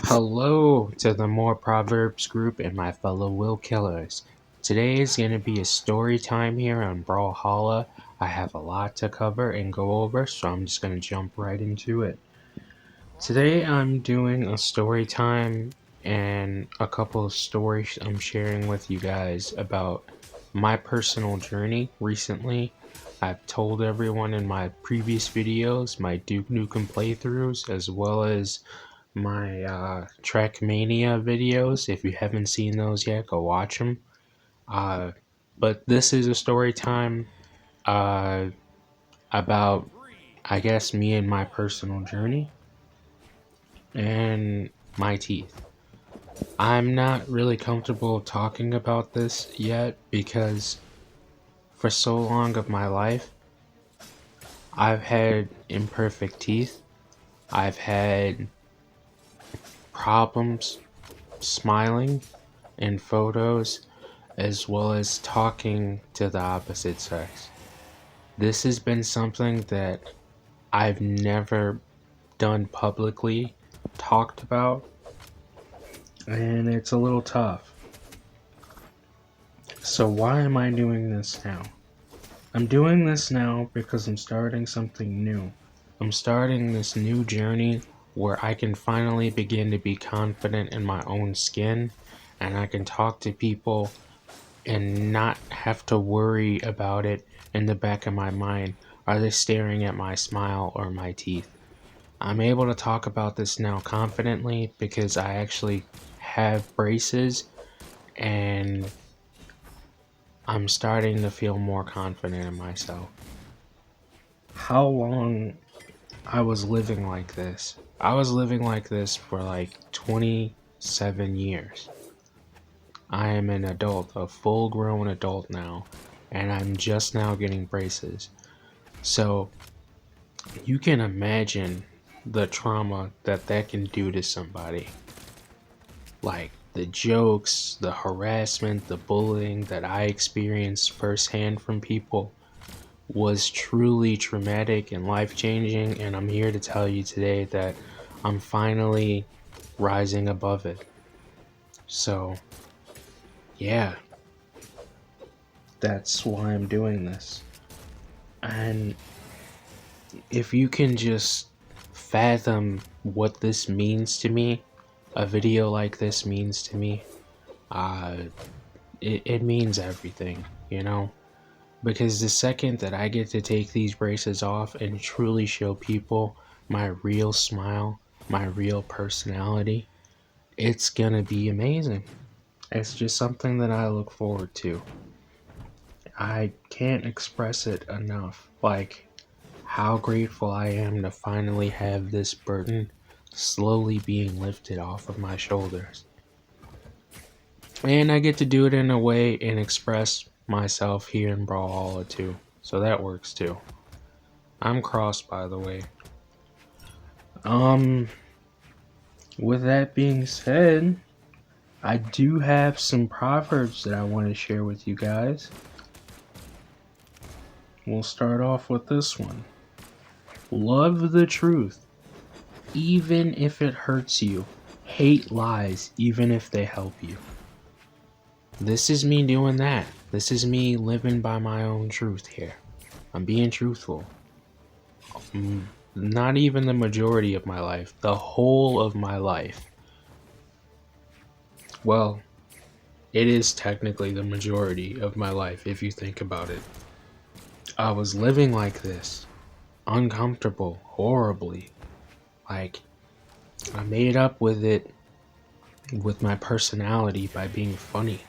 Hello to the More Proverbs group and my fellow will killers. Today is going to be a story time here on Brawlhalla. I have a lot to cover and go over, so I'm just going to jump right into it. Today I'm doing a story time and a couple of stories I'm sharing with you guys about my personal journey recently. I've told everyone in my previous videos, my Duke Nukem playthroughs, as well as my Trackmania videos. If you haven't seen those yet, go watch them. But this is a story time uh, about, I guess, me and my personal journey and my teeth. I'm not really comfortable talking about this yet because for so long of my life, I've had imperfect teeth. I've had problems smiling in photos as well as talking to the opposite sex. This has been something that I've never done publicly, talked about, and it's a little tough. So why am I doing this now? I'm doing this now because I'm starting something new. I'm starting this new journey where I can finally begin to be confident in my own skin and I can talk to people and not have to worry about it in the back of my mind. Are they staring at my smile or my teeth? I'm able to talk about this now confidently because I actually have braces and I'm starting to feel more confident in myself. How long I was living like this? I was living like this for like 27 years. I am an adult, a full grown adult now, and I'm just now getting braces. So you can imagine the trauma that can do to somebody. Like the jokes, the harassment, the bullying that I experienced firsthand from people was truly traumatic and life changing, and I'm here to tell you today that I'm finally rising above it. So, yeah, that's why I'm doing this. And if you can just fathom what this means to me, a video like this means to me, uh, it means everything, you know? Because the second that I get to take these braces off and truly show people my real smile, my real personality, it's gonna be amazing. It's just something that I look forward to. I can't express it enough. Like, how grateful I am to finally have this burden slowly being lifted off of my shoulders. And I get to do it in a way and express myself here in Brawlhalla too. So that works too. I'm crossed, by the way. Um, with that being said, I do have some proverbs that I want to share with you guys. We'll start off with this one. Love the truth, even if it hurts you. Hate lies, even if they help you. This is me doing that. This is me living by my own truth here. I'm being truthful. Not even the majority of my life, the whole of my life. Well, it is technically the majority of my life if you think about it. I was living like this, uncomfortable, horribly. Like, I made up with it with my personality by being funny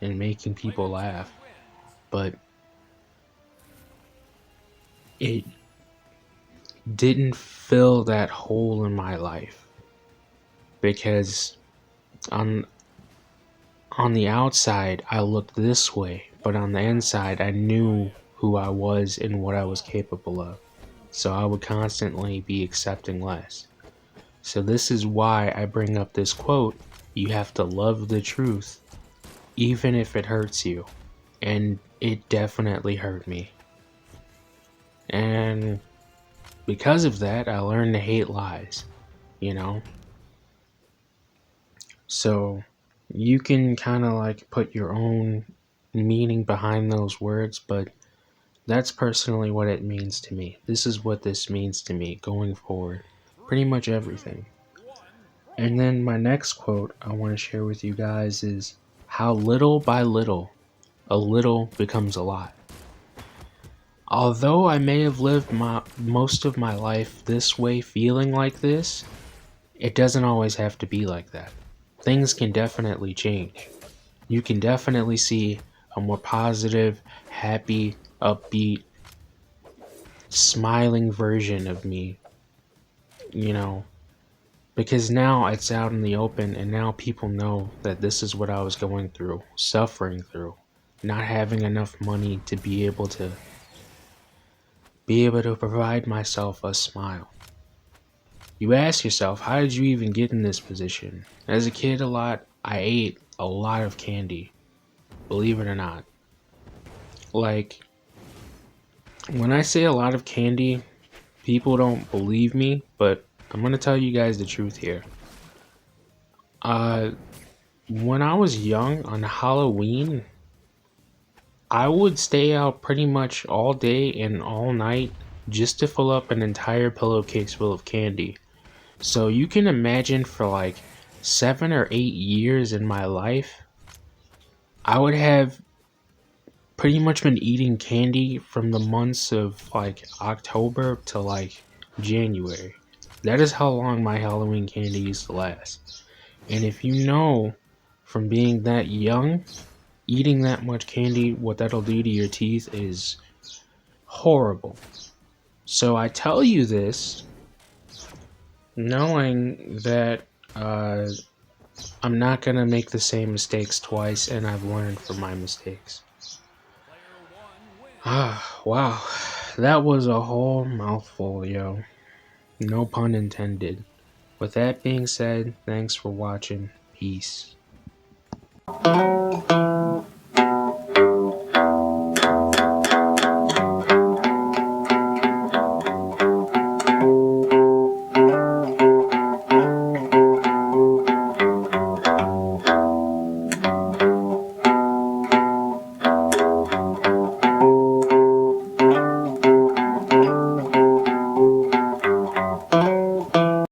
and making people laugh. But it didn't fill that hole in my life because on on the outside I looked this way, but on the inside I knew who I was and what I was capable of. So I would constantly be accepting less. So this is why I bring up this quote: you have to love the truth, even if it hurts you. And it definitely hurt me. And because of that, I learned to hate lies, you know? So you can kind of like put your own meaning behind those words, but that's personally what it means to me. This is what this means to me going forward. Pretty much everything. And then my next quote I want to share with you guys is how little by little, a little becomes a lot. Although I may have lived most of my life this way, feeling like this, it doesn't always have to be like that. Things can definitely change. You can definitely see a more positive, happy, upbeat, smiling version of me, you know, because now it's out in the open and now people know that this is what I was going through, suffering through, not having enough money to be able to provide myself a smile. You ask yourself, how did you even get in this position? As a kid, I ate a lot of candy, believe it or not. Like, when I say a lot of candy, people don't believe me, but I'm gonna tell you guys the truth here. Uh, when I was young on Halloween, I would stay out pretty much all day and all night just to fill up an entire pillowcase full of candy. So you can imagine for like 7 or 8 years in my life, I would have pretty much been eating candy from the months of like October to like January. That is how long my Halloween candy used to last. And if you know from being that young, eating that much candy, what that'll do to your teeth is horrible. So I tell you this knowing that uh, I'm not gonna make the same mistakes twice, and I've learned from my mistakes. Ah, wow. That was a whole mouthful, yo. No pun intended. With that being said, thanks for watching. Peace.